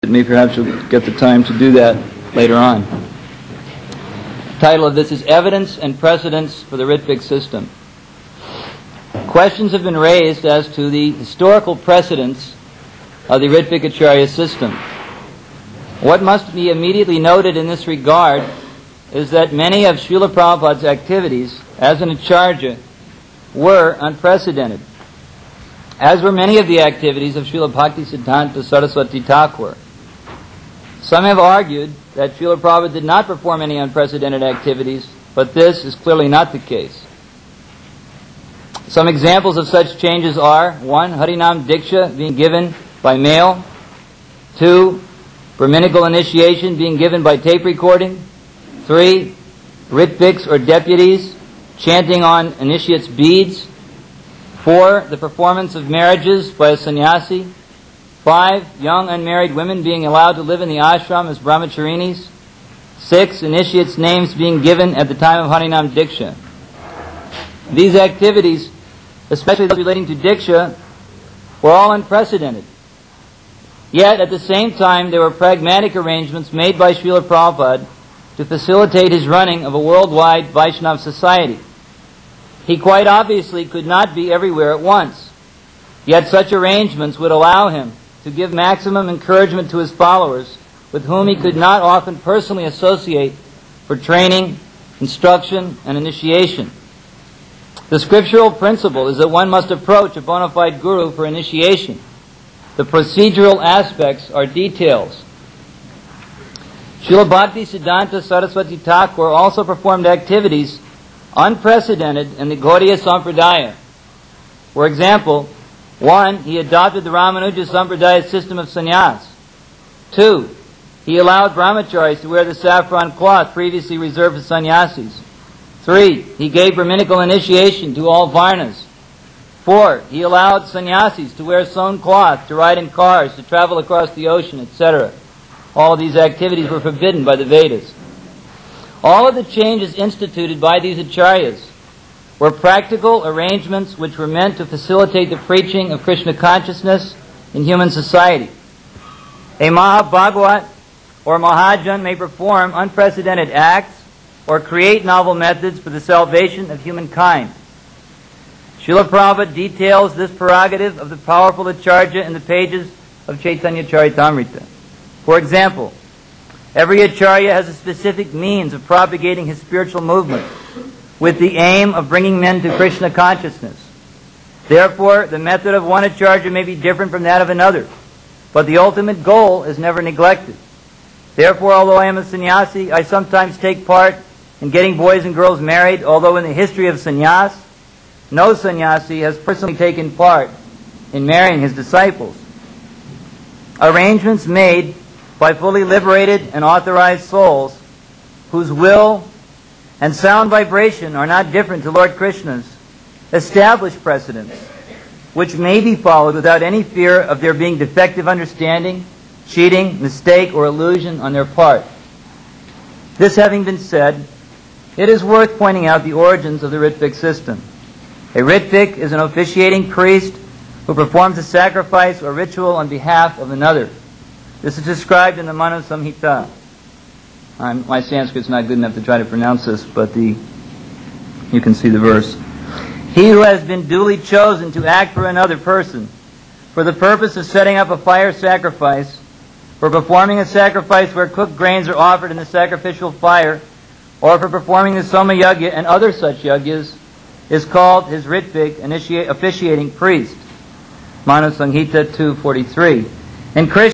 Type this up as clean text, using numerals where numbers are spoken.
Maybe perhaps you'll get the time to do that later on. The title of this is Evidence and Precedents for the Rtvik System. Questions have been raised as to the historical precedents of the Rtvik Acharya system. What must be immediately noted in this regard is that many of Srila Prabhupada's activities as an Acharya were unprecedented, as were many of the activities of Srila Bhaktisiddhanta Saraswati Thakur. Some have argued that Srila Prabhupada did not perform any unprecedented activities, but this is clearly not the case. Some examples of such changes are: 1. Harinam Diksha being given by mail. 2. Brahminical initiation being given by tape recording. 3. Ritviks or deputies chanting on initiate's beads. 4. The performance of marriages by a sannyasi. 5. Young unmarried women being allowed to live in the ashram as brahmacharinis. 6. Initiates' names being given at the time of Harinam Diksha. These activities, especially those relating to Diksha, were all unprecedented. Yet, at the same time, there were pragmatic arrangements made by Srila Prabhupada to facilitate his running of a worldwide Vaishnava society. He quite obviously could not be everywhere at once, yet such arrangements would allow him to give maximum encouragement to his followers, with whom he could not often personally associate, for training, instruction, and initiation. The scriptural principle is that one must approach a bona fide guru for initiation. The procedural aspects are details. Srila Bhaktisiddhanta Saraswati Thakur also performed activities unprecedented in the Gaudiya Sampradaya. For example, 1. He adopted the Ramanuja Sampradaya system of sannyas. 2. He allowed brahmacharis to wear the saffron cloth previously reserved for sannyasis. 3. He gave Brahminical initiation to all varnas. 4. He allowed sannyasis to wear sewn cloth, to ride in cars, to travel across the ocean, etc. All of these activities were forbidden by the Vedas. All of the changes instituted by these acharyas were practical arrangements which were meant to facilitate the preaching of Krishna consciousness in human society. A Mahabhagwat or Mahajan may perform unprecedented acts or create novel methods for the salvation of humankind. Srila Prabhupada details this prerogative of the powerful Acharya in the pages of Chaitanya Charitamrita. For example, every Acharya has a specific means of propagating his spiritual movement, with the aim of bringing men to Krishna consciousness. Therefore, the method of one Acharya may be different from that of another, but the ultimate goal is never neglected. Therefore, although I am a sannyasi, I sometimes take part in getting boys and girls married, although in the history of sannyas, no sannyasi has personally taken part in marrying his disciples. Arrangements made by fully liberated and authorized souls whose will and sound vibration are not different to Lord Krishna's establish precedents, which may be followed without any fear of there being defective understanding, cheating, mistake, or illusion on their part. This having been said, it is worth pointing out the origins of the Rtvik system. A Rtvik is an officiating priest who performs a sacrifice or ritual on behalf of another. This is described in the Manu Samhita. My Sanskrit's not good enough to try to pronounce this, but you can see the verse. He who has been duly chosen to act for another person, for the purpose of setting up a fire sacrifice, for performing a sacrifice where cooked grains are offered in the sacrificial fire, or for performing the Soma Yagya and other such yagyas, is called his Rtvik, officiating priest. Manu Samhita 2:43. In Krishna